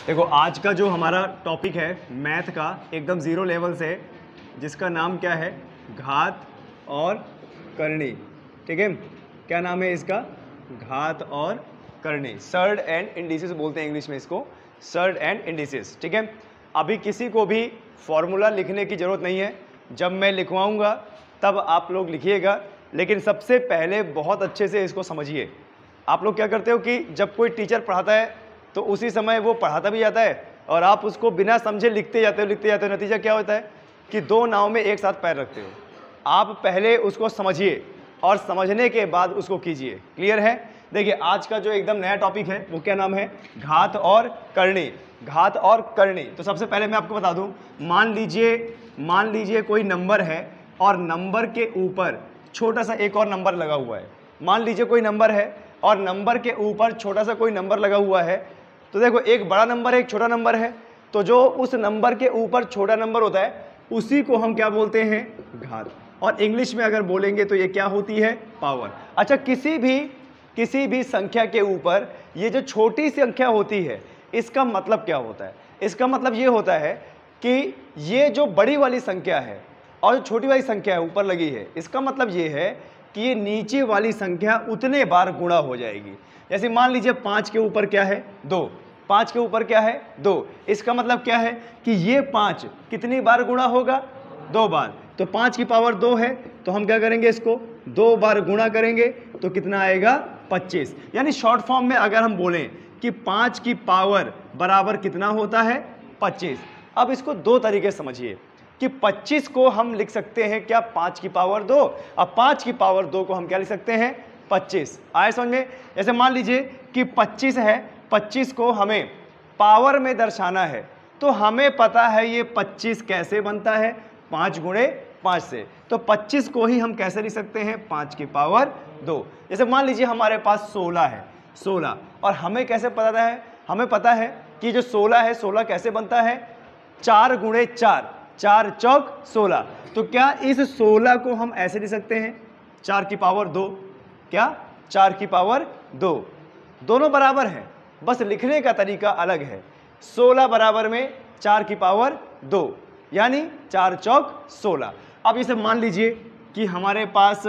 देखो आज का जो हमारा टॉपिक है मैथ का एकदम ज़ीरो लेवल से, जिसका नाम क्या है, घात और करनी। ठीक है, क्या नाम है इसका, घात और करनी। सर्ड एंड इंडिसेस बोलते हैं इंग्लिश में इसको, सर्ड एंड इंडिसेस। ठीक है, अभी किसी को भी फॉर्मूला लिखने की ज़रूरत नहीं है, जब मैं लिखवाऊंगा तब आप लोग लिखिएगा, लेकिन सबसे पहले बहुत अच्छे से इसको समझिए। आप लोग क्या करते हो कि जब कोई टीचर पढ़ाता है तो उसी समय वो पढ़ाता भी जाता है और आप उसको बिना समझे लिखते जाते हो। नतीजा क्या होता है कि दो नाव में एक साथ पैर रखते हो। आप पहले उसको समझिए और समझने के बाद उसको कीजिए। क्लियर है? देखिए आज का जो एकदम नया टॉपिक है वो क्या नाम है, घात और करनी। घात और करनी। तो सबसे पहले मैं आपको बता दूं, मान लीजिए कोई नंबर है और नंबर के ऊपर छोटा सा एक और नंबर लगा हुआ है। मान लीजिए कोई नंबर है और नंबर के ऊपर छोटा सा कोई नंबर लगा हुआ है। तो देखो एक बड़ा नंबर है, एक छोटा नंबर है, तो जो उस नंबर के ऊपर छोटा नंबर होता है उसी को हम क्या बोलते हैं, घात। और इंग्लिश में अगर बोलेंगे तो ये क्या होती है, पावर। अच्छा, किसी भी संख्या के ऊपर ये जो छोटी संख्या होती है इसका मतलब क्या होता है? इसका मतलब ये होता है कि ये जो बड़ी वाली संख्या है और जो छोटी वाली संख्या है ऊपर लगी है, इसका मतलब ये है कि ये नीचे वाली संख्या उतने बार गुणा हो जाएगी। जैसे मान लीजिए 5 के ऊपर क्या है, 2। 5 के ऊपर क्या है, 2। इसका मतलब क्या है कि ये 5 कितनी बार गुणा होगा, 2 बार। तो 5 की पावर 2 है, तो हम क्या करेंगे, इसको 2 बार गुणा करेंगे तो कितना आएगा, 25। यानी शॉर्ट फॉर्म में अगर हम बोलें कि 5 की पावर बराबर कितना होता है, 25। अब इसको दो तरीके से समझिए कि 25 को हम लिख सकते हैं क्या, 5 की पावर 2। अब 5 की पावर 2 को हम क्या लिख सकते हैं, 25। आए समझ में? जैसे मान लीजिए कि 25 है, 25 को हमें पावर में दर्शाना है, तो हमें पता है ये 25 कैसे बनता है, 5 गुणे 5 से। तो 25 को ही हम कैसे लिख सकते हैं, 5 की पावर 2। जैसे मान लीजिए हमारे पास 16 है, 16, और हमें कैसे पता है, हमें पता है कि जो 16 है, 16 कैसे बनता है, 4 गुणे 4, 4 चौक 16। तो क्या इस 16 को हम ऐसे लिख सकते हैं, 4 की पावर 2, क्या 4 की पावर 2। दोनों बराबर हैं, बस लिखने का तरीका अलग है। 16 बराबर में 4 की पावर 2, यानी 4 चौक 16। अब इसे मान लीजिए कि हमारे पास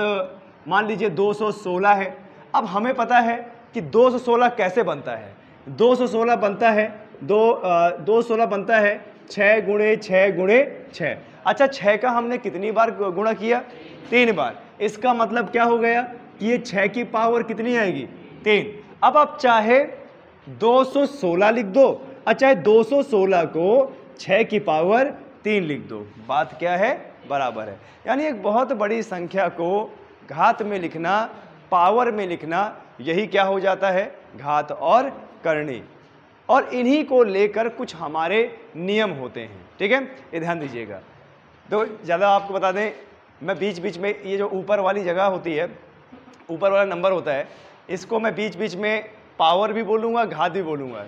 मान लीजिए 216 है। अब हमें पता है कि 216 कैसे बनता है। 216 बनता है 216 बनता है 6 गुणे 6 गुणे 6। अच्छा, 6 का हमने कितनी बार गुणा किया, 3 बार। इसका मतलब क्या हो गया कि ये 6 की पावर कितनी आएगी, 3। अब आप चाहे 216 लिख दो, अच्छा 216 को 6 की पावर 3 लिख दो, बात क्या है, बराबर है। यानी एक बहुत बड़ी संख्या को घात में लिखना, पावर में लिखना, यही क्या हो जाता है, घात और करनी। और इन्हीं को लेकर कुछ हमारे नियम होते हैं। ठीक है, ये ध्यान दीजिएगा। तो ज़्यादा आपको बता दें, मैं बीच बीच में ये जो ऊपर वाली जगह होती है, ऊपर वाला नंबर होता है, इसको मैं बीच बीच में पावर भी बोलूँगा, घात भी बोलूँगा,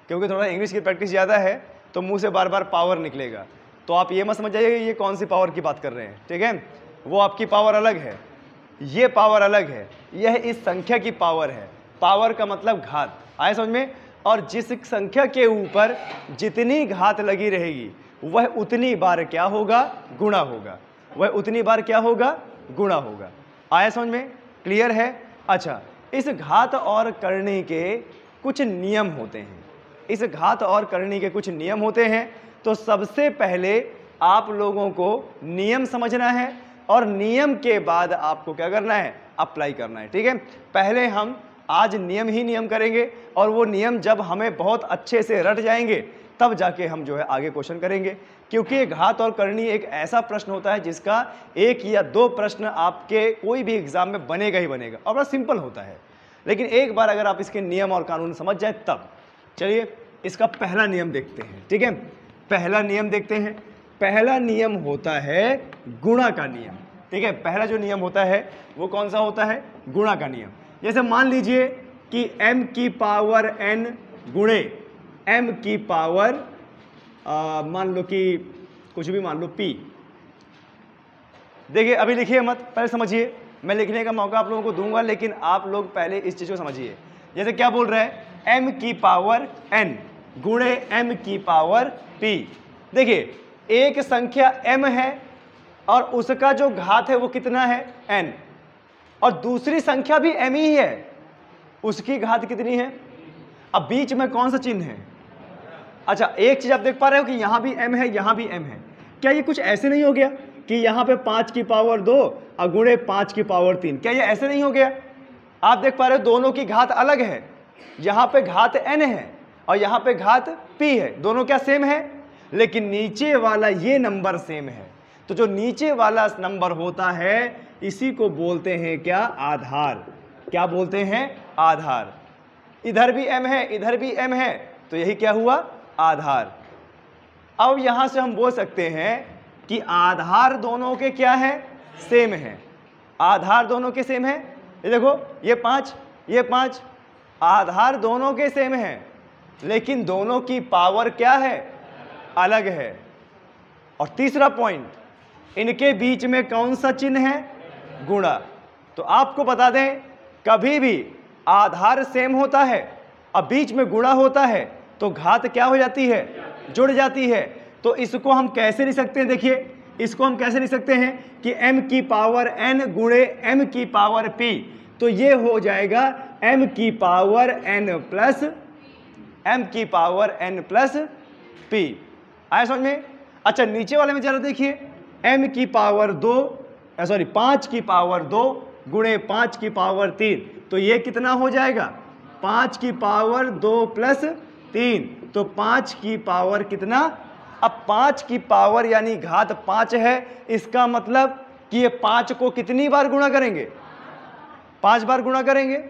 क्योंकि थोड़ा इंग्लिश की प्रैक्टिस ज़्यादा है तो मुंह से बार बार पावर निकलेगा। तो आप ये मत समझ जाइएगा ये कौन सी पावर की बात कर रहे हैं। ठीक है, वो आपकी पावर अलग है, ये पावर अलग है, यह इस संख्या की पावर है। पावर का मतलब घात। आए समझ में? और जिस संख्या के ऊपर जितनी घात लगी रहेगी वह उतनी बार क्या होगा, गुणा होगा। वह उतनी बार क्या होगा, गुणा होगा। आया समझ में? क्लियर है? अच्छा, इस घात और करनी के कुछ नियम होते हैं। इस घात और करनी के कुछ नियम होते हैं। तो सबसे पहले आप लोगों को नियम समझना है और नियम के बाद आपको क्या करना है, अप्लाई करना है। ठीक है, पहले हम आज नियम ही नियम करेंगे और वो नियम जब हमें बहुत अच्छे से रट जाएंगे तब जाके हम जो है आगे क्वेश्चन करेंगे। क्योंकि घात और करनी एक ऐसा प्रश्न होता है जिसका 1 या 2 प्रश्न आपके कोई भी एग्जाम में बनेगा ही बनेगा, और बड़ा सिंपल होता है। लेकिन एक बार अगर आप इसके नियम और कानून समझ जाए तब। चलिए इसका पहला नियम देखते हैं। ठीक है, पहला नियम देखते हैं। पहला नियम होता है गुणा का नियम। ठीक है, पहला जो नियम होता है वो कौन सा होता है, गुणा का नियम। जैसे मान लीजिए कि m की पावर n गुणे m की पावर मान लो कि कुछ भी मान लो p। देखिए अभी लिखिए मत, पहले समझिए। मैं लिखने का मौका आप लोगों को दूंगा, लेकिन आप लोग पहले इस चीज को समझिए। जैसे क्या बोल रहा है, m की पावर n, गुणे m की पावर p। देखिए एक संख्या m है और उसका जो घात है वो कितना है n, और दूसरी संख्या भी m ही है, उसकी घात कितनी है। अब बीच में कौन सा चिन्ह है। अच्छा एक चीज आप देख पा रहे हो कि यहां भी m है, यहां भी m है। क्या ये कुछ ऐसे नहीं हो गया कि यहां पे 5 की पावर 2 और गुणे 5 की पावर 3, क्या ये ऐसे नहीं हो गया। आप देख पा रहे हो दोनों की घात अलग है, यहां पे घात n है और यहां पे घात p है, दोनों क्या सेम है, लेकिन नीचे वाला ये नंबर सेम है। तो जो नीचे वाला नंबर होता है इसी को बोलते हैं क्या, आधार। क्या बोलते हैं, आधार। इधर भी m है, इधर भी m है, तो यही क्या हुआ, आधार। अब यहां से हम बोल सकते हैं कि आधार दोनों के क्या है, सेम है। आधार दोनों के सेम है। ये देखो ये 5 ये 5, आधार दोनों के सेम है, लेकिन दोनों की पावर क्या है, अलग है। और तीसरा पॉइंट, इनके बीच में कौन सा चिन्ह है, गुणा। तो आपको बता दें कभी भी आधार सेम होता है अब बीच में गुणा होता है तो घात क्या हो जाती है, जुड़ जाती है। तो इसको हम कैसे लिख सकते हैं, देखिए इसको हम कैसे लिख सकते हैं कि m की पावर n गुणे m की पावर p, तो ये हो जाएगा m की पावर n प्लस p। आया समझ में। अच्छा नीचे वाले में जरा देखिए, m की पावर 5 की पावर 2 गुणे 5 की पावर 3, तो ये कितना हो जाएगा, 5 की पावर 2 प्लस 3, तो 5 की पावर कितना। अब 5 की पावर यानी घात 5 है, इसका मतलब कि ये 5 को कितनी बार गुणा करेंगे, 5 बार गुणा करेंगे।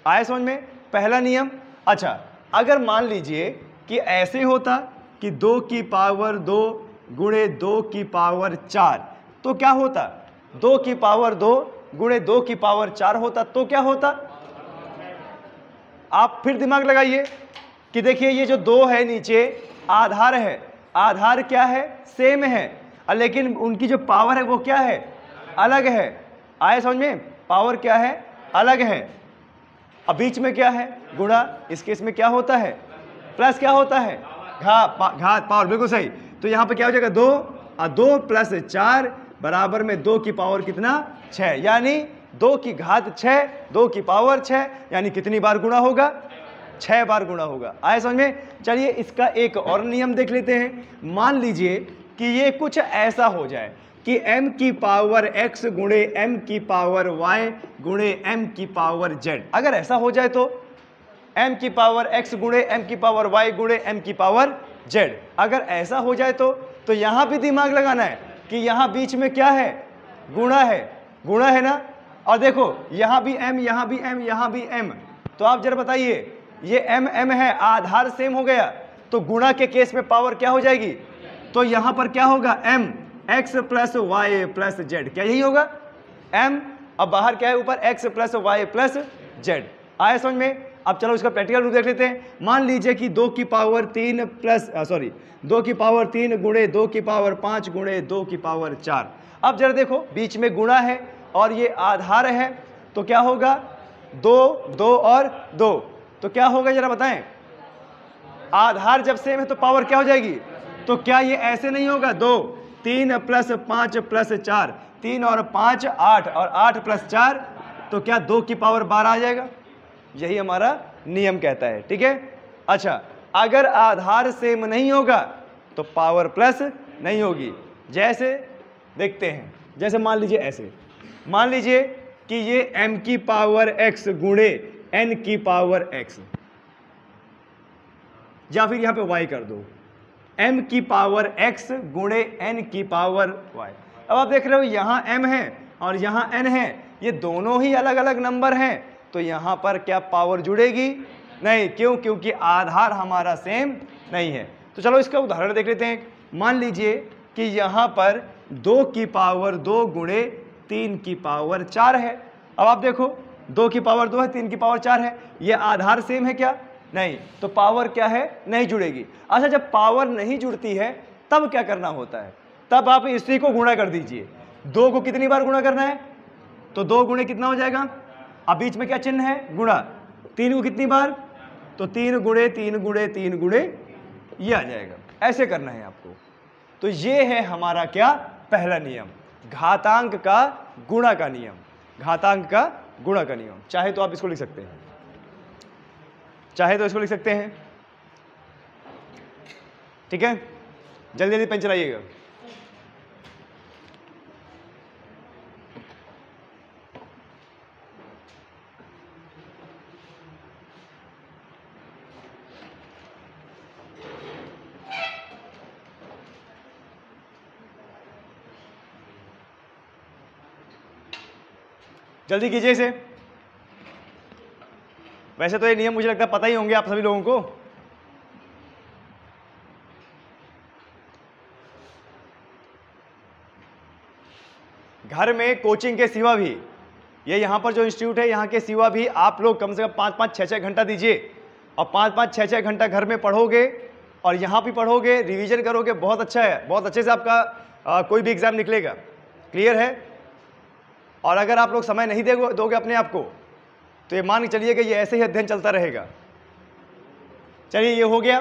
आया समझ में पहला नियम। अच्छा अगर मान लीजिए कि ऐसे होता कि 2 की पावर 2 गुणे 2 की पावर 4, तो क्या होता, 2 की पावर 2 गुणे 2 की पावर 4 होता, तो क्या होता। आप फिर दिमाग लगाइए कि देखिए ये जो 2 है नीचे आधार है, आधार क्या है, सेम है, लेकिन उनकी जो पावर है वो क्या है, अलग है। आए समझ में, पावर क्या है, अलग है। अब बीच में क्या है, गुणा। इस केस में क्या होता है, प्लस क्या होता है, घात पावर, बिल्कुल सही। तो यहां पे क्या हो जाएगा, 2 और 2 प्लस 4 बराबर में 2 की पावर कितना, 6, यानी 2 की घात 6, 2 की पावर 6, यानी कितनी बार गुणा होगा, 6 बार गुणा होगा। आए समझ में। चलिए इसका एक और नियम देख लेते हैं। मान लीजिए कि ये कुछ ऐसा हो जाए कि m की पावर x गुणे m की पावर y गुणे m की पावर z। अगर ऐसा हो जाए तो m की पावर x गुणे m की पावर y गुणे m की पावर z, अगर ऐसा हो जाए तो यहां भी दिमाग लगाना है कि यहां बीच में क्या है, गुणा है, गुणा है ना। और देखो यहां भी m, यहां भी m, यहां भी m, तो आप जरा बताइए ये m है, आधार सेम हो गया, तो गुणा के केस में पावर क्या हो जाएगी, तो यहां पर क्या होगा, m x plus y plus z, क्या यही होगा m, अब बाहर क्या है ऊपर x plus y plus z. आया समझ में। अब चलो इसका प्रैक्टिकल रूप देख लेते हैं। मान लीजिए कि 2 की पावर 3 प्लस 2 की पावर 3 गुणे 2 की पावर 5 गुणे 2 की पावर 4। अब जरा देखो बीच में गुणा है और ये आधार है, तो क्या होगा, 2 2 और 2, तो क्या होगा जरा बताएं। आधार जब सेम है तो पावर क्या हो जाएगी, तो क्या ये ऐसे नहीं होगा, 2 3 प्लस 5 प्लस 4, 3 और 5 8 और 8 प्लस 4, तो क्या 2 की पावर 12 आ जाएगा। यही हमारा नियम कहता है, ठीक है। अच्छा अगर आधार सेम नहीं होगा तो पावर प्लस नहीं होगी। जैसे देखते हैं, जैसे मान लीजिए ऐसे, मान लीजिए कि ये m की पावर x गुणे n की पावर x, या फिर यहां पे y कर दो, m की पावर x गुणे n की पावर y। अब आप देख रहे हो यहां m है और यहां n है, ये दोनों ही अलग अलग नंबर हैं, तो यहां पर क्या पावर जुड़ेगी, नहीं। क्यों, क्योंकि आधार हमारा सेम नहीं है। तो चलो इसका उदाहरण देख लेते हैं। मान लीजिए कि यहां पर 2 की पावर 2 गुणे 3 की पावर 4 है। अब आप देखो 2 की पावर 2 है, 3 की पावर 4 है, ये आधार सेम है क्या, नहीं, तो पावर क्या है, नहीं जुड़ेगी। अच्छा जब पावर नहीं जुड़ती है तब क्या करना होता है, तब आप इसी को गुणा कर दीजिए। 2 को कितनी बार गुणा करना है, तो 2 गुणे कितना हो जाएगा, अब बीच में क्या चिन्ह है, गुणा। 3 को कितनी बार, तो 3 गुणे 3 गुणे 3 गुणे ये आ जाएगा, ऐसे करना है आपको। तो ये है हमारा क्या, पहला नियम, घातांक का गुणा का नियम, घातांक का गुणा का नियम। चाहे तो आप इसको लिख सकते हैं, चाहे तो इसको लिख सकते हैं, ठीक है। जल्दी जल्दी पेन चलाइएगा। जल्दी कीजिए इसे। वैसे तो ये नियम मुझे लगता है पता ही होंगे आप सभी लोगों को। घर में कोचिंग के सिवा भी, ये यहाँ पर जो इंस्टीट्यूट है यहाँ के सिवा भी आप लोग कम से कम 5-5, 6-6 घंटा दीजिए, और 5-5, 6-6 घंटा घर में पढ़ोगे और यहाँ भी पढ़ोगे, रिवीजन करोगे, बहुत अच्छा है, बहुत अच्छे से आपका कोई भी एग्जाम निकलेगा। क्लियर है। और अगर आप लोग समय नहीं दोगे अपने आप को, तो ये मान के चलिए कि ये ऐसे ही अध्ययन चलता रहेगा। चलिए ये हो गया।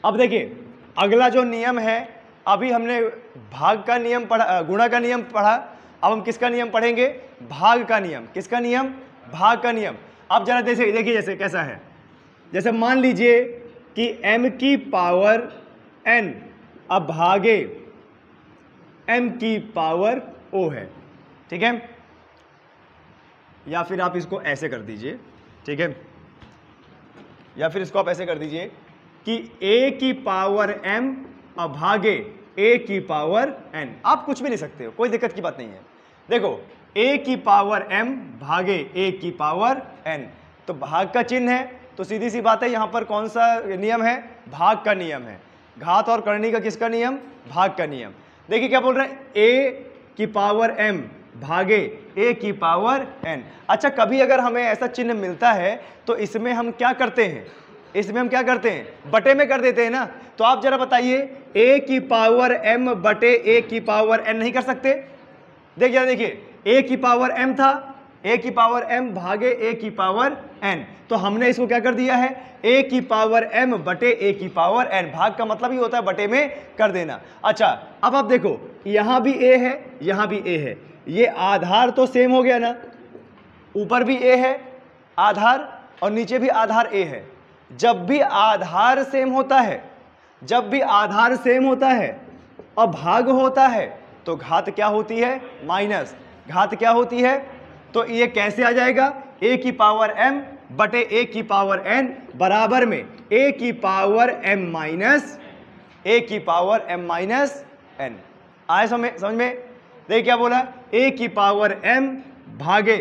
अब देखिए अगला जो नियम है, अभी हमने भाग का नियम पढ़ा, गुणा का नियम पढ़ा, अब हम किसका नियम पढ़ेंगे, भाग का नियम। किसका नियम, भाग का नियम। अब जरा देखिए जैसे कैसा है, जैसे मान लीजिए कि m की पावर n अब भागे m की पावर o है, ठीक है। या फिर आप इसको ऐसे कर दीजिए, ठीक है, या फिर इसको आप ऐसे कर दीजिए कि a की पावर m अब भागे a की पावर n। आप कुछ भी लिख सकते हो, कोई दिक्कत की बात नहीं है। देखो a की पावर m भागे a की पावर n, तो भाग का चिन्ह है, तो सीधी सी बात है यहाँ पर कौन सा नियम है, भाग का नियम है। घात और करनी का किसका नियम, भाग का नियम। देखिए क्या बोल रहे हैं, a की पावर m भागे a की पावर n। अच्छा, कभी अगर हमें ऐसा चिन्ह मिलता है तो इसमें हम क्या करते हैं, इसमें हम क्या करते हैं, बटे में कर देते हैं ना। तो आप जरा बताइए, a की पावर m बटे a की पावर n नहीं कर सकते। देखिए a की पावर m था, a की पावर m भागे a की पावर n, तो हमने इसको क्या कर दिया है, a की पावर m बटे a की पावर n। भाग का मतलब ही होता है बटे में कर देना। अच्छा, अब आप देखो यहां भी a है, यहां भी a है, ये आधार तो सेम हो गया ना, ऊपर भी a है आधार और नीचे भी आधार a है। जब भी आधार सेम होता है, जब भी आधार सेम होता है और भाग होता है, तो घात क्या होती है, माइनस। घात क्या होती है, तो ये कैसे आ जाएगा, a की पावर m बटे a की पावर n बराबर में a की पावर m माइनस a की पावर m माइनस n। आए समझ में। देखिए क्या बोला, a की पावर m भागे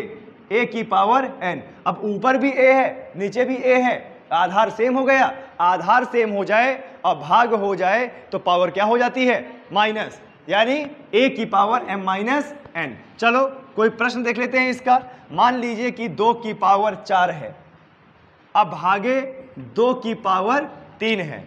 a की पावर n। अब ऊपर भी a है, नीचे भी a है, आधार सेम हो गया। आधार सेम हो जाए और भाग हो जाए तो पावर क्या हो जाती है, माइनस, यानी a की पावर m माइनस n। चलो कोई प्रश्न देख लेते हैं इसका। मान लीजिए कि 2 की पावर 4 है, अब भागे 2 की पावर 3 है।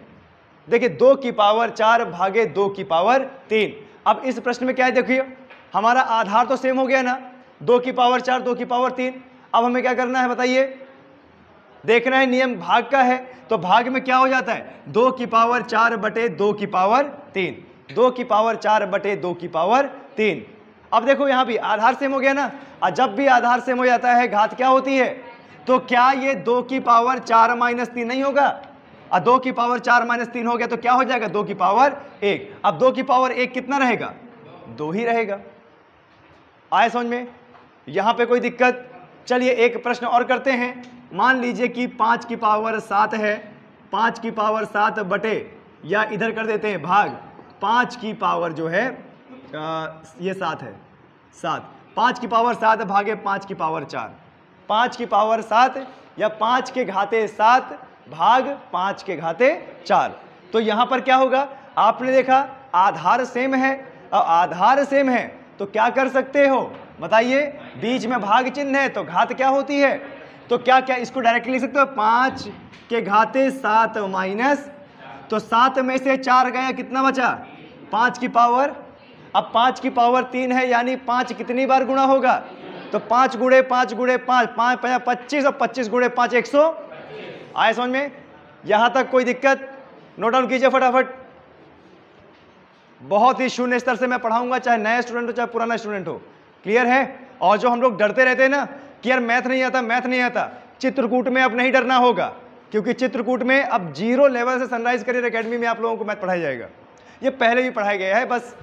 देखिए 2 की पावर 4 भागे 2 की पावर 3। अब इस प्रश्न में क्या है, देखिए हमारा आधार तो सेम हो गया ना, 2 की पावर 4 2 की पावर 3। अब हमें क्या करना है बताइए, देखना है नियम भाग का है, तो भाग में क्या हो जाता है, 2 की पावर 4 बटे 2 की पावर 3, 2 की पावर 4 बटे 2 की पावर 3। अब देखो यहाँ भी आधार सेम हो गया ना, और जब भी आधार सेम हो जाता है घात क्या होती है, तो क्या ये 2 की पावर 4 माइनस 3 नहीं होगा, और 2 की पावर 4 माइनस 3 हो गया तो क्या हो जाएगा, 2 की पावर 1। अब 2 की पावर 1 कितना रहेगा, 2 ही रहेगा। आए समझ में, यहाँ पे कोई दिक्कत। चलिए एक प्रश्न और करते हैं। मान लीजिए कि 5 की पावर 7 है, 5 की पावर 7 बटे, या इधर कर देते हैं भाग, 5 की पावर जो है ये 7 है, 7, 5 की पावर 7 भागे 5 की पावर 4, 5 की पावर 7 या 5 के घाते 7 भाग 5 के घाते 4। तो यहाँ पर क्या होगा, आपने देखा आधार सेम है, और आधार सेम है तो क्या कर सकते हो बताइए, बीच में भाग चिन्ह है तो घात क्या होती है, तो क्या क्या इसको डायरेक्टली लिख सकते हो, 5 के घाते 7 माइनस, तो 7 में से 4 गया, कितना बचा, 5 की पावर। अब 5 की पावर 3 है, यानी 5 कितनी बार गुणा होगा, तो 5 गुणे 5 गुणे 5, 5 25, और 25 गुणे 5 100। आए समझ में। यहां तक कोई दिक्कत? नोट डाउन कीजिए फटाफट। बहुत ही शून्य स्तर से मैं पढ़ाऊंगा, चाहे नया स्टूडेंट हो चाहे पुराना स्टूडेंट हो। क्लियर है? और जो हम लोग डरते रहते हैं ना कि यार मैथ नहीं आता, मैथ नहीं आता, चित्रकूट में अब नहीं डरना होगा, क्योंकि चित्रकूट में अब 0 लेवल से सनराइज करियर एकेडमी में आप लोगों को मैथ पढ़ाया जाएगा। ये पहले भी पढ़ाया गया है, बस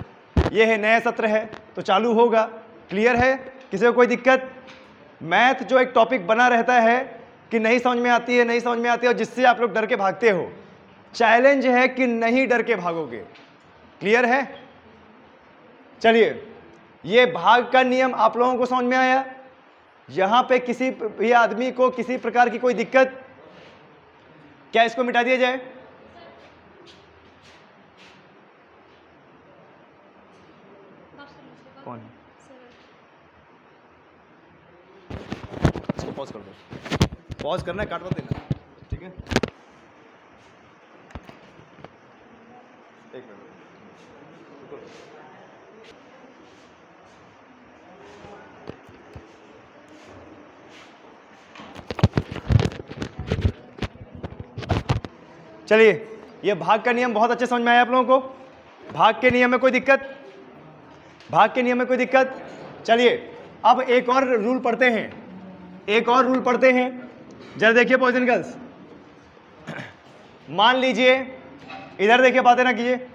ये है नया सत्र है तो चालू होगा। क्लियर है? किसी को कोई दिक्कत? मैथ जो एक टॉपिक बना रहता है कि नहीं समझ में आती है, नहीं समझ में आती है, और जिससे आप लोग डर के भागते हो। चैलेंज है कि नहीं डर के भागोगे। क्लियर है? चलिए, ये भाग का नियम आप लोगों को समझ में आया? यहां पे किसी भी आदमी को किसी प्रकार की कोई दिक्कत? क्या इसको मिटा दिया जाए? कौन? इसको पॉज कर दो। पॉज करना है, काट मत देना, ठीक है? एक मिनट। चलिए, ये भाग का नियम बहुत अच्छे समझ में आया आप लोगों को? भाग के नियम में कोई दिक्कत? भाग के नियम में कोई दिक्कत? चलिए, अब एक और रूल पढ़ते हैं, एक और रूल पढ़ते हैं। जरा देखिए बॉयज एंड गर्ल्स, मान लीजिए, इधर देखिए, बातें ना कीजिए।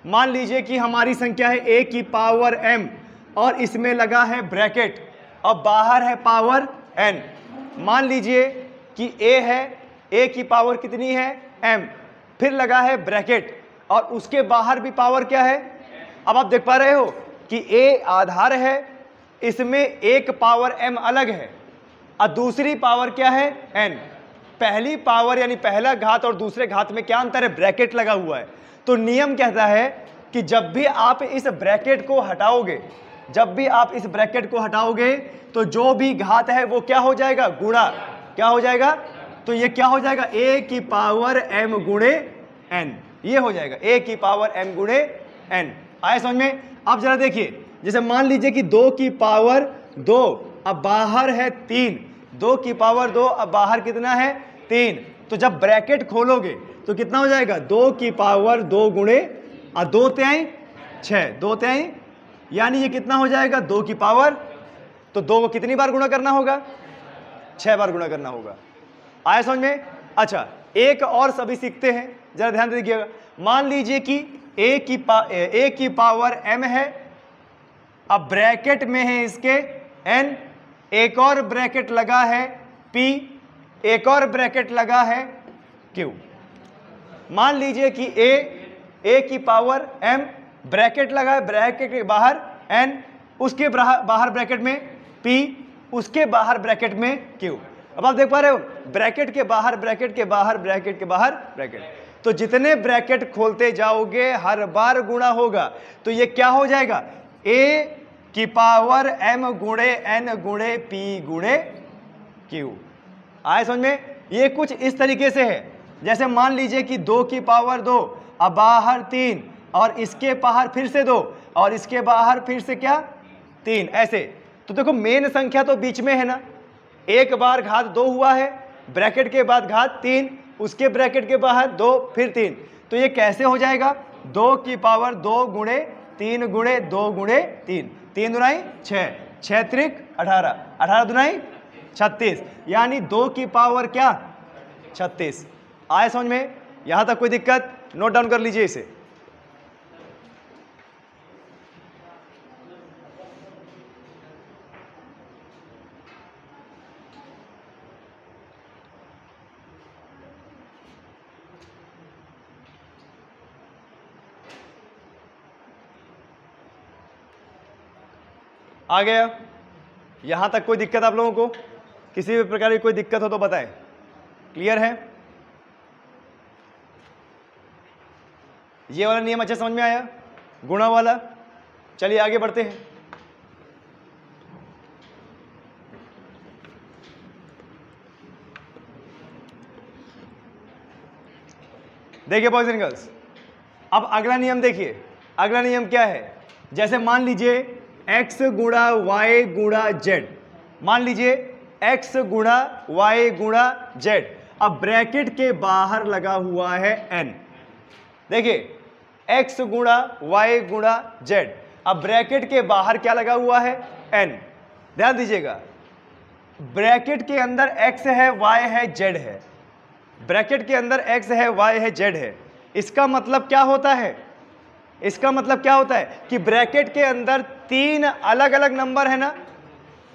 मान लीजिए कि हमारी संख्या है a की पावर m और इसमें लगा है ब्रैकेट और बाहर है पावर n। मान लीजिए कि a है, a की पावर कितनी है? m, फिर लगा है ब्रैकेट और उसके बाहर भी पावर क्या है? अब आप देख पा रहे हो कि a आधार है, इसमें एक पावर m अलग है और दूसरी पावर क्या है? n। पहली पावर यानी पहला घात और दूसरे घात में क्या अंतर है? ब्रैकेट लगा हुआ है। तो नियम कहता है कि जब भी आप इस ब्रैकेट को हटाओगे, जब भी आप इस ब्रैकेट को हटाओगे तो जो भी घात है वो क्या हो जाएगा? गुणा। क्या हो जाएगा? तो ये क्या हो जाएगा? a की पावर m गुणे n, ये हो जाएगा a की पावर m गुणे n। आए समझ में? अब जरा देखिए, जैसे मान लीजिए कि 2 की पावर 2 अब बाहर है 3, 2 की पावर 2 अब बाहर कितना है? 3। तो जब ब्रैकेट खोलोगे तो कितना हो जाएगा? 2 की पावर 2 गुणे 2 तिहाई 6, 2 तिहाई, यानी ये कितना हो जाएगा? 2 की पावर, तो 2 को कितनी बार गुणा करना होगा? 6 बार गुणा करना होगा। आया समझ में? अच्छा, एक और सभी सीखते हैं, जरा ध्यान दे दीजिएगा। मान लीजिए कि a की पावर m है, अब ब्रैकेट में है इसके n, एक और ब्रैकेट लगा है p, एक और ब्रैकेट लगा है q। मान लीजिए कि a की पावर m, ब्रैकेट लगा है, ब्रैकेट के बाहर n, उसके बाहर ब्रैकेट में p, उसके बाहर ब्रैकेट में q। अब आप देख पा रहे हो, ब्रैकेट के बाहर, ब्रैकेट के बाहर, ब्रैकेट के बाहर, ब्रैकेट, तो जितने ब्रैकेट खोलते जाओगे हर बार गुणा होगा। तो ये क्या हो जाएगा? a की पावर m गुणे n गुणे p गुणे q। आए समझ में? ये कुछ इस तरीके से है, जैसे मान लीजिए कि 2 की पावर 2 अब बाहर 3 और इसके बाहर फिर से 2 और इसके बाहर फिर से क्या? 3, ऐसे। तो देखो मेन संख्या तो बीच में है ना, एक बार घात 2 हुआ है, ब्रैकेट के बाद घात 3, उसके ब्रैकेट के बाहर 2 फिर 3, तो ये कैसे हो जाएगा? 2 की पावर 2 गुणे 3 गुणे 2 गुणे 3, 3 दुनाई 6, 6 त्रिक 18, 18 दुनाई 36, यानी 2 की पावर क्या? 36। आए समझ में? यहां तक कोई दिक्कत? नोट डाउन कर लीजिए इसे। आ गया? यहां तक कोई दिक्कत आप लोगों को? किसी भी प्रकार की कोई दिक्कत हो तो बताएं। क्लियर है? ये वाला नियम अच्छा समझ में आया, गुणा वाला? चलिए आगे बढ़ते हैं। देखिए बॉयज एंड गर्ल्स, अब अगला नियम देखिए। अगला नियम क्या है? जैसे मान लीजिए x गुणा y गुणा z, मान लीजिए x गुणा y गुणा z। अब ब्रैकेट के बाहर लगा हुआ है n, देखिए x गुणा y गुणा z। अब ब्रैकेट के बाहर क्या लगा हुआ है? n। ध्यान दीजिएगा, ब्रैकेट के अंदर x है, y है, z है। ब्रैकेट के अंदर x है, y है, z है। इसका मतलब क्या होता है? इसका मतलब क्या होता है कि ब्रैकेट के अंदर तीन अलग अलग नंबर है ना,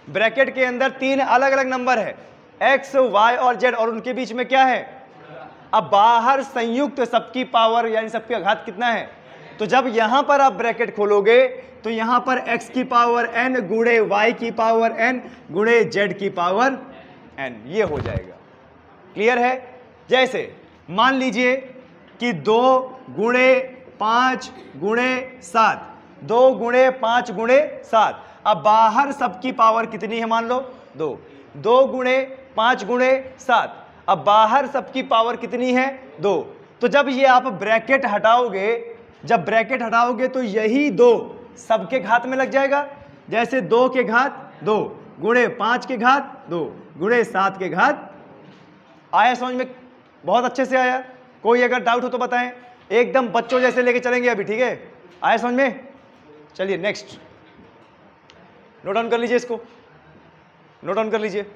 ब्रैकेट के अंदर तीन अलग अलग नंबर है, x, y और z, और उनके बीच में क्या है? अब बाहर संयुक्त सबकी पावर यानी सबके घात कितना है? तो जब यहां पर आप ब्रैकेट खोलोगे तो यहां पर x की पावर n गुणे y की पावर n गुणे z की पावर n, ये हो जाएगा। क्लियर है? जैसे मान लीजिए कि 2 गुणे 5 गुणे 7, 2 गुणे 5 गुणे 7। अब बाहर सबकी पावर कितनी है? मान लो 2, 2 गुणे 5 गुणे 7। अब बाहर सबकी पावर कितनी है? 2। तो जब ये आप ब्रैकेट हटाओगे, जब ब्रैकेट हटाओगे तो यही 2 सबके घात में लग जाएगा। जैसे 2 के घात 2 गुणे 5 के घात 2 गुणे 7 के घात। आया समझ में? बहुत अच्छे से आया। कोई अगर डाउट हो तो बताएं, एकदम बच्चों जैसे लेके चलेंगे अभी, ठीक है? आया समझ में? चलिए नेक्स्ट, नोट डाउन कर लीजिए, इसको नोट डाउन कर लीजिए।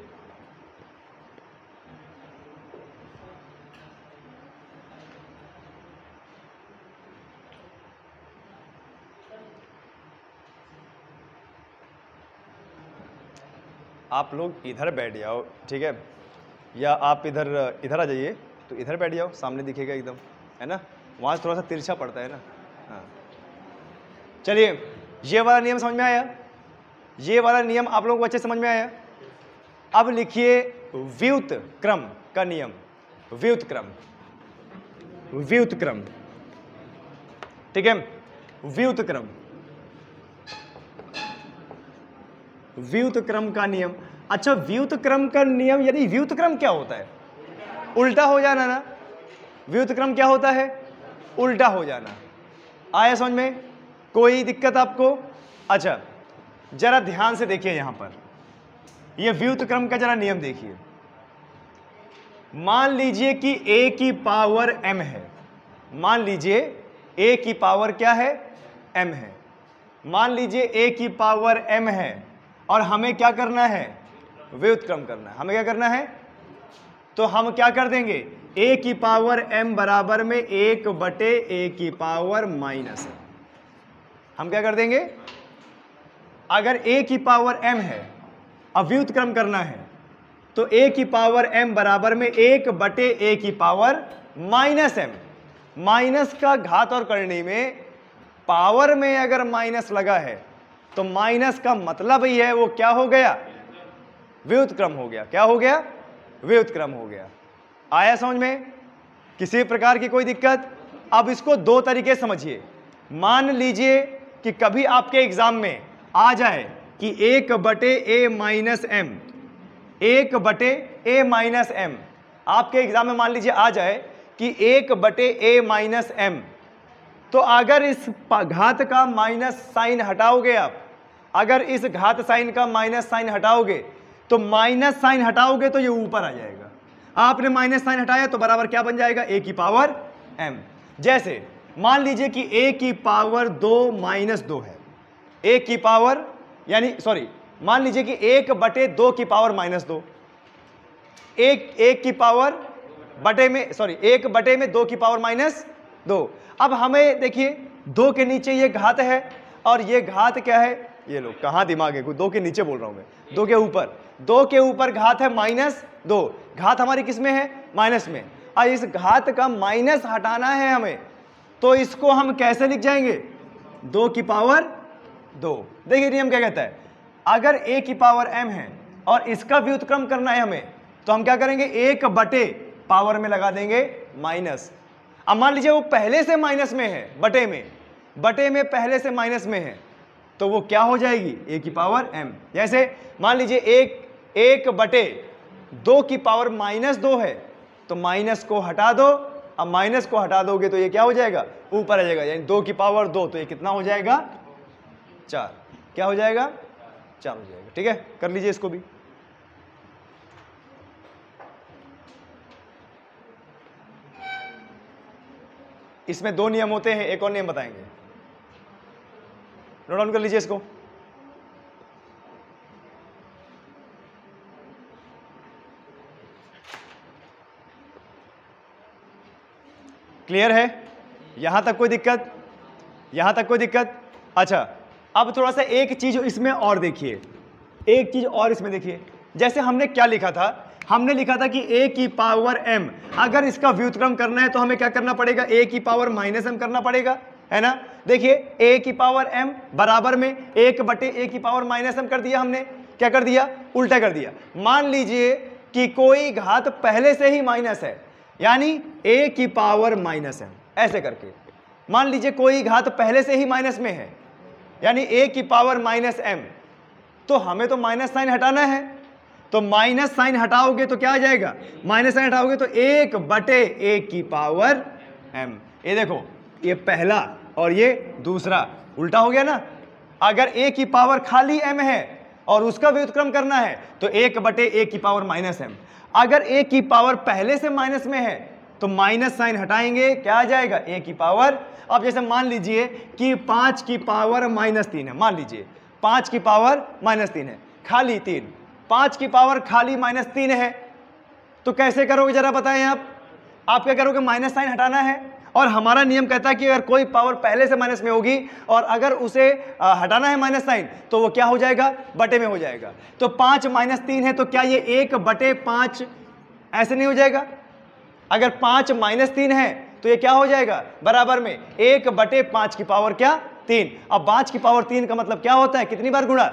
आप लोग इधर बैठ जाओ, ठीक है? या आप इधर इधर आ जाइए, तो इधर बैठ जाओ, सामने दिखेगा एकदम, है ना? वहाँ थोड़ा सा तिरछा पड़ता है ना। हाँ, चलिए, ये वाला नियम समझ में आया? ये वाला नियम आप लोगों को अच्छे समझ में आया? अब लिखिए व्युत क्रम का नियम। व्युत क्रम, व्युत क्रम, ठीक है? व्युत क्रम, व्युत क्रम का नियम। अच्छा, व्युत क्रम का नियम, यदि व्युत क्रम क्या होता है? उल्टा हो जाना ना। व्युत क्रम क्या होता है? उल्टा हो जाना। आया समझ में? कोई दिक्कत आपको? अच्छा, जरा ध्यान से देखिए, यहां पर ये व्युत क्रम का जरा नियम देखिए। मान लीजिए कि a की पावर m है, मान लीजिए a की पावर क्या है? m है। मान लीजिए a की पावर m है और हमें क्या करना है? व्युत क्रम करना है। हमें क्या करना है? तो हम क्या कर देंगे? a की पावर m बराबर में 1 बटे a की पावर माइनस। हम क्या कर देंगे? अगर a की पावर m है, अब व्युत क्रम करना है, तो a की पावर m बराबर में 1 बटे a की पावर माइनस m। माइनस का घात और करनी में पावर में अगर माइनस लगा है तो माइनस का मतलब ही है वो क्या हो गया? व्युत क्रम हो गया। क्या हो गया? व्युत क्रम हो गया। आया समझ में? किसी प्रकार की कोई दिक्कत? अब इसको दो तरीके समझिए। मान लीजिए कि कभी आपके एग्जाम में आ जाए कि 1 बटे a माइनस m, 1 बटे a माइनस m, आपके एग्जाम में मान लीजिए आ जाए कि 1 बटे a माइनस m, तो अगर इस घात का माइनस साइन हटाओगे आप, अगर इस घात साइन का माइनस साइन हटाओगे, तो माइनस साइन हटाओगे तो ये ऊपर आ जाएगा। आपने माइनस साइन हटाया तो बराबर क्या बन जाएगा? a की पावर m। जैसे मान लीजिए कि a की पावर 2 माइनस 2 है, a की पावर यानी सॉरी, मान लीजिए कि 1 बटे 2 की पावर माइनस 2, एक की पावर बटे में सॉरी 1 बटे में 2 की पावर माइनस 2। अब हमें देखिए 2 के नीचे ये घात है और ये घात क्या है? ये लो, कहाँ दिमाग है? 2 के नीचे बोल रहा हूं मैं, 2 के ऊपर, 2 के ऊपर घात है माइनस 2। घात हमारी किस में है? माइनस में। और इस घात का माइनस हटाना है हमें, तो इसको हम कैसे लिख जाएंगे? 2 की पावर 2। देखिए नियम क्या कहता है, अगर a की पावर m है और इसका व्युत्क्रम करना है हमें, तो हम क्या करेंगे? 1 बटे पावर में लगा देंगे माइनस। अब मान लीजिए वो पहले से माइनस में है, बटे में पहले से माइनस में है, तो वो क्या हो जाएगी? a की पावर m। जैसे मान लीजिए 1 बटे 2 की पावर माइनस 2 है, तो माइनस को हटा दो। अब माइनस को हटा दोगे तो ये क्या हो जाएगा? ऊपर आ जाएगा, यानी 2 की पावर 2, तो ये कितना हो जाएगा? 4। क्या हो जाएगा? 4 हो जाएगा। ठीक है, कर लीजिए इसको भी। इसमें 2 नियम होते हैं, एक और नियम बताएंगे, नोट डाउन कर लीजिए इसको। क्लियर है? यहां तक कोई दिक्कत? यहां तक कोई दिक्कत? अच्छा, अब थोड़ा सा एक चीज इसमें और देखिए, एक चीज और इसमें देखिए। जैसे हमने क्या लिखा था, हमने लिखा था कि a की पावर m, अगर इसका व्युत्क्रम करना है तो हमें क्या करना पड़ेगा, a की पावर माइनस m करना पड़ेगा, है ना। देखिए a की पावर m बराबर में 1/a की पावर माइनस m कर दिया हमने, क्या कर दिया, उल्टा कर दिया। मान लीजिए कि कोई घात पहले से ही माइनस है, यानी a की पावर माइनस m, ऐसे करके मान लीजिए कोई घात पहले से ही माइनस में है, यानी a की पावर माइनस m, तो हमें तो माइनस साइन हटाना है, तो माइनस साइन हटाओगे तो क्या आ जाएगा, माइनस साइन हटाओगे तो 1/a की पावर m। ये देखो, ये पहला और ये दूसरा उल्टा हो गया ना। अगर a की पावर खाली m है और उसका व्युत्क्रम करना है तो 1/a की पावर माइनस m। अगर a की पावर पहले से माइनस में है तो माइनस साइन हटाएंगे, क्या आ जाएगा, a की पावर। अब जैसे मान लीजिए कि 5 की पावर -3 है, मान लीजिए 5 की पावर -3 है, खाली 3, 5 की पावर खाली -3 है, तो कैसे करोगे जरा बताएं आप क्या करोगे, माइनस साइन हटाना है। और हमारा नियम कहता है कि अगर कोई पावर पहले से माइनस में होगी और अगर उसे हटाना है माइनस साइन तो वो क्या हो जाएगा, बटे में हो जाएगा। तो 5 -3 है तो क्या ये 1/5 ऐसे नहीं हो जाएगा, अगर 5 -3 है तो ये क्या हो जाएगा, बराबर में 1/5 की पावर क्या, 3। अब 5 की पावर 3 का मतलब क्या होता है, कितनी बार गुणा,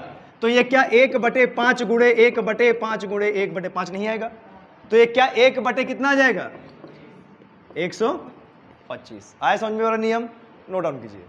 तो ये क्या 1/5 गुणे 1/5 गुणे 1/5 नहीं आएगा, तो ये क्या 1 कितना आ जाएगा, 125। आया समझ में वाला नियम, नोट डाउन कीजिए।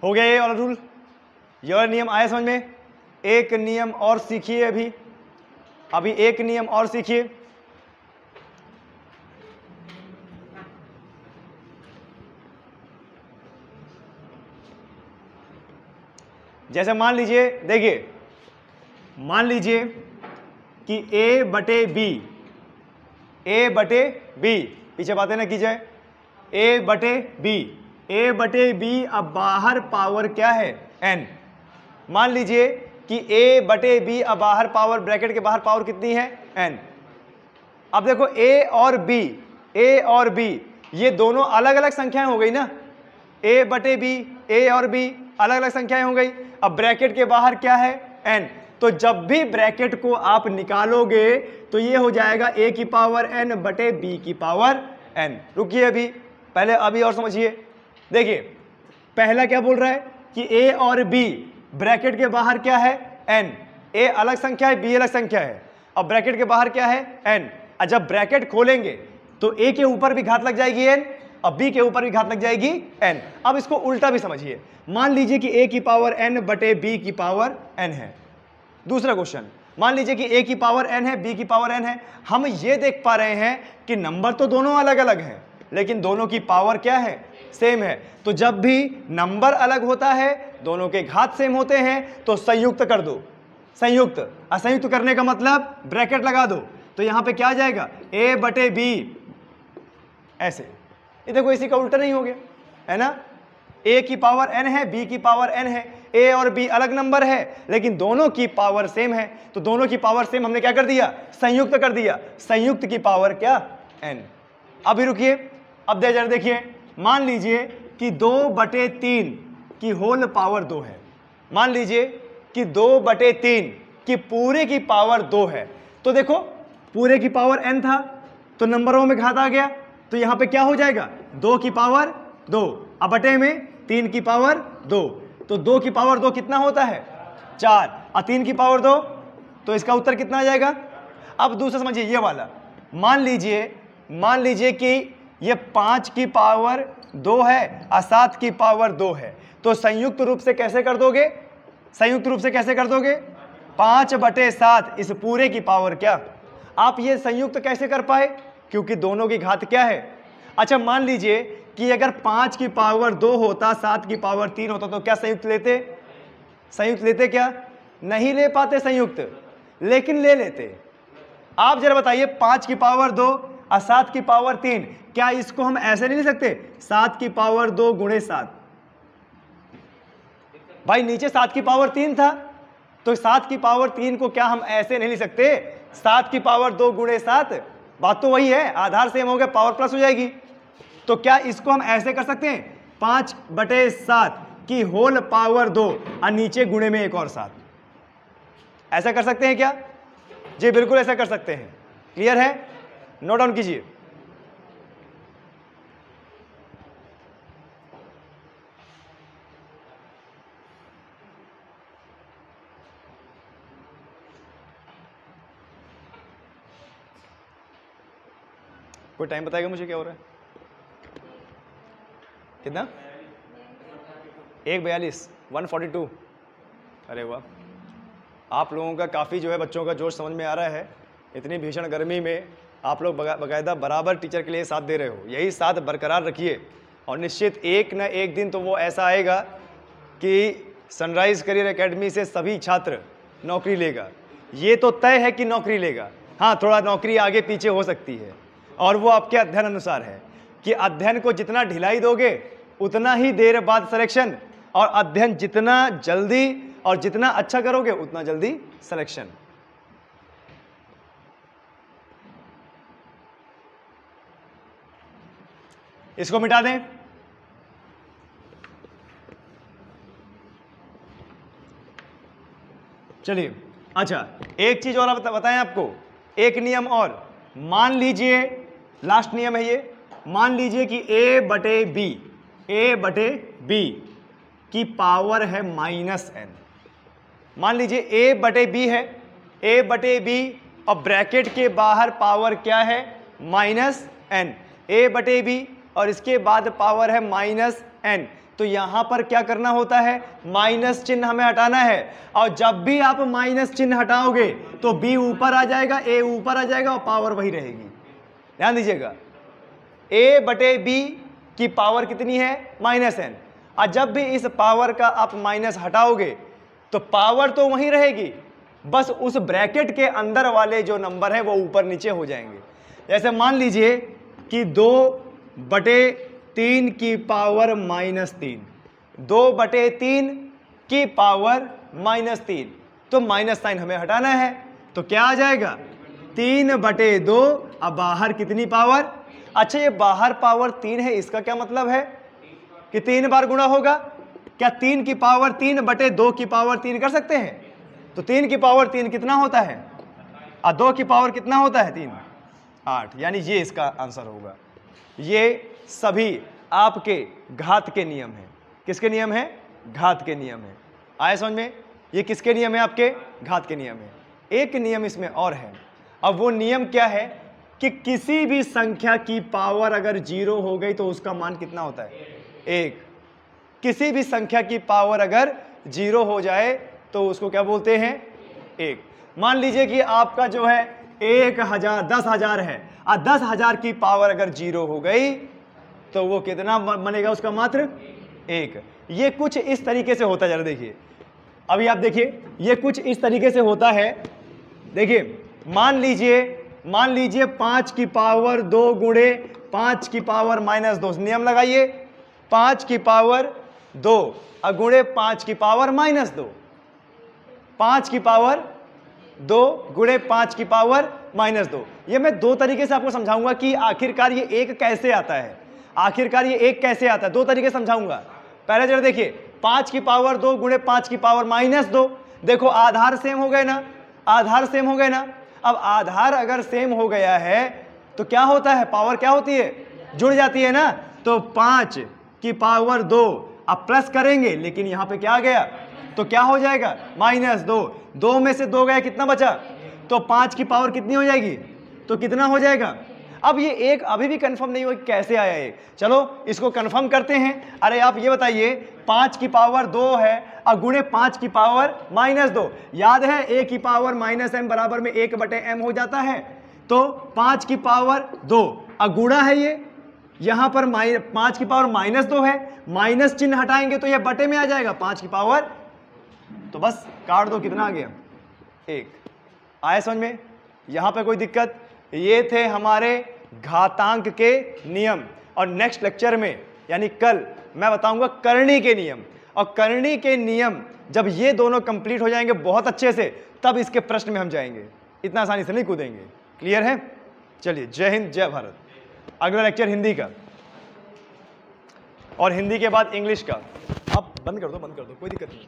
हो गया ये वाला रूल, ये वाला नियम आया समझ में। एक नियम और सीखिए, अभी एक नियम और सीखिए। जैसे मान लीजिए, देखिए मान लीजिए कि a/b, पीछे बातें ना की जाए, a/b, अब बाहर पावर क्या है, n। मान लीजिए कि a/b, अब बाहर पावर, ब्रैकेट के बाहर पावर कितनी है, n। अब देखो a और b ये दोनों अलग अलग संख्याएं हो गई ना, a/b, a और b अलग अलग संख्याएं हो गई। अब ब्रैकेट के बाहर क्या है, n, तो जब भी ब्रैकेट को आप निकालोगे तो ये हो जाएगा a की पावर n बटे b की पावर n। रुकिए पहले अभी और समझिए। देखिए पहला क्या बोल रहा है कि a और b ब्रैकेट के बाहर क्या है, n, a अलग संख्या है, b अलग संख्या है। अब ब्रैकेट के बाहर क्या है, n। जब ब्रैकेट खोलेंगे तो a के ऊपर भी घात लग जाएगी n, अब b के ऊपर भी घात लग जाएगी n। अब इसको उल्टा भी समझिए, मान लीजिए कि a की पावर n बटे b की पावर n है। दूसरा क्वेश्चन, मान लीजिए कि a की पावर n है, b की पावर n है। हम ये देख पा रहे हैं कि नंबर तो दोनों अलग अलग हैं लेकिन दोनों की पावर क्या है, सेम है। तो जब भी नंबर अलग होता है, दोनों के घात सेम होते हैं, तो संयुक्त कर दो। संयुक्त, असंयुक्त करने का मतलब ब्रैकेट लगा दो, तो यहां पे क्या आ जाएगा, a बटे b, ऐसे। ये देखो इसी का उल्टा नहीं हो गया, है ना। a की पावर n है, b की पावर n है, a और b अलग नंबर है लेकिन दोनों की पावर सेम है, तो दोनों की पावर सेम हमने क्या कर दिया, संयुक्त कर दिया। संयुक्त की पावर क्या, n। अभी रुकिए, अब जरा देखिए, मान लीजिए कि 2/3 की होल पावर 2 है। मान लीजिए कि 2/3 की पूरे की पावर 2 है। तो देखो पूरे की पावर n था तो नंबरों में घात आ गया, तो यहां पे क्या हो जाएगा, 2 की पावर 2, अब बटे में 3 की पावर 2, तो 2 की पावर 2 कितना होता है, 4, और 3 की पावर 2, तो इसका उत्तर कितना आ जाएगा। अब दूसरा समझिए ये वाला, मान लीजिए कि ये 5 की पावर 2 है और 7 की पावर 2 है, तो संयुक्त रूप से कैसे कर दोगे? संयुक्त रूप से कैसे कर दोगे? 5/7 इस पूरे की पावर क्या? आप ये संयुक्त कैसे कर पाए? क्योंकि दोनों की घात क्या है? अच्छा मान लीजिए कि अगर 5 की पावर 2 होता, 7 की पावर 3 होता, तो क्या संयुक्त लेते? संयुक्त लेते क्या? नहीं ले पाते संयुक्त, लेकिन ले लेते। आप जरा बताइए, 5 की पावर 2 और 7 की पावर 3, क्या इसको हम ऐसे नहीं लिख सकते? 7 की पावर 2 गुणे 7। भाई नीचे 7 की पावर 3 था, तो 7 की पावर 3 को क्या हम ऐसे नहीं लिख सकते? 7 की पावर 2 गुणे 7, बात तो वही है, आधार सेम हो गया, पावर प्लस हो जाएगी। तो क्या इसको हम ऐसे कर सकते हैं? 5/7 की होल पावर 2 और नीचे गुणे में एक और 7, ऐसा कर सकते हैं क्या? जी बिल्कुल ऐसा कर सकते हैं। क्लियर है? नोट डाउन कीजिए। कोई टाइम बताएगा मुझे क्या हो रहा है? कितना? 1:42, 1:42। अरे वाह, आप लोगों का काफ़ी जो है बच्चों का जोश समझ में आ रहा है। इतनी भीषण गर्मी में आप लोग बाकायदा बराबर टीचर के लिए साथ दे रहे हो। यही साथ बरकरार रखिए और निश्चित एक न एक दिन तो वो ऐसा आएगा कि सनराइज करियर एकेडमी से सभी छात्र नौकरी लेगा। ये तो तय है कि नौकरी लेगा। हाँ, थोड़ा नौकरी आगे पीछे हो सकती है और वो आपके अध्ययन अनुसार है कि अध्ययन को जितना ढिलाई दोगे उतना ही देर बाद सिलेक्शन, और अध्ययन जितना जल्दी और जितना अच्छा करोगे उतना जल्दी सिलेक्शन। इसको मिटा दें। चलिए, अच्छा एक चीज और बताएं आपको, एक नियम और। मान लीजिए, लास्ट नियम है ये, मान लीजिए कि A/B की पावर है -n। मान लीजिए A/B है, A/B और ब्रैकेट के बाहर पावर क्या है? -n। A/B और इसके बाद पावर है -n। तो यहां पर क्या करना होता है? माइनस चिन्ह हमें हटाना है, और जब भी आप माइनस चिन्ह हटाओगे तो B ऊपर आ जाएगा, A ऊपर आ जाएगा और पावर वही रहेगी। ध्यान दीजिएगा, A/B की पावर कितनी है? -n। और जब भी इस पावर का आप माइनस हटाओगे तो पावर तो वहीं रहेगी, बस उस ब्रैकेट के अंदर वाले जो नंबर है वो ऊपर नीचे हो जाएंगे। जैसे मान लीजिए कि 2/3 की पावर -3, 2/3 की पावर -3, तो माइनस साइन हमें हटाना है, तो क्या आ जाएगा? 3/2। अब बाहर कितनी पावर? अच्छा, ये बाहर पावर 3 है, इसका क्या मतलब है कि 3 बार गुणा होगा। क्या 3 की पावर 3/2 की पावर 3 कर सकते हैं? तो 3 की पावर 3 कितना होता है? और 2 की पावर कितना होता है? 3, 8। यानी ये इसका आंसर होगा। ये सभी आपके घात के नियम हैं। किसके नियम है? घात के नियम है। आए समझ में? ये किसके नियम है? आपके घात के नियम है। एक नियम इसमें और है। अब वो नियम क्या है कि किसी भी संख्या की पावर अगर 0 हो गई तो उसका मान कितना होता है? 1। किसी भी संख्या की पावर अगर 0 हो जाए तो उसको क्या बोलते हैं? 1। मान लीजिए कि आपका जो है 1000 10,000 है, और 10,000 की पावर अगर 0 हो गई तो वो कितना बनेगा? उसका मात्र 1। ये कुछ इस तरीके से होता है। जरा देखिए, अभी आप देखिए, ये कुछ इस तरीके से होता है। देखिए, मान लीजिए 5 की पावर 2 गुणे 5 की पावर -2। नियम लगाइए, 5 की पावर 2 और गुणे 5 की पावर -2। 5 की पावर 2 गुणे 5 की पावर -2। ये मैं दो तरीके से आपको समझाऊंगा कि आखिरकार ये एक कैसे आता है। आखिरकार ये एक कैसे आता है, दो तरीके समझाऊंगा। पहले जरा देखिए, 5 की पावर 2 गुणे 5 की पावर -2। देखो आधार सेम हो गए ना, आधार सेम हो गए ना। अब आधार अगर सेम हो गया है तो क्या होता है? पावर क्या होती है? जुड़ जाती है ना। तो 5 की पावर 2 अब प्लस करेंगे, लेकिन यहां पे क्या आ गया? तो क्या हो जाएगा? -2। 2 में से 2 गया, कितना बचा? तो 5 की पावर कितनी हो जाएगी? तो कितना हो जाएगा? अब ये एक अभी भी कंफर्म नहीं हुआ कि कैसे आया ये, चलो इसको कंफर्म करते हैं। अरे आप ये बताइए 5 की पावर 2 है और गुणे 5 की पावर -2, याद है a की पावर -m बराबर में 1/m हो जाता है, तो 5 की पावर 2 और गुणा है ये, यहां पर 5 की पावर -2 है, माइनस चिन्ह हटाएंगे तो ये बटे में आ जाएगा 5 की पावर, तो बस काट दो, कितना आ गया 1। आया समझ में? यहां पे कोई दिक्कत? ये थे हमारे घातांक के नियम, और नेक्स्ट लेक्चर में यानी कल मैं बताऊंगा करनी के नियम, और करनी के नियम जब ये दोनों कंप्लीट हो जाएंगे बहुत अच्छे से, तब इसके प्रश्न में हम जाएंगे, इतना आसानी से नहीं कूदेंगे। क्लियर है? चलिए, जय हिंद, जय भारत। अगला लेक्चर हिंदी का, और हिंदी के बाद इंग्लिश का। आप बंद कर दो, कोई दिक्कत नहीं।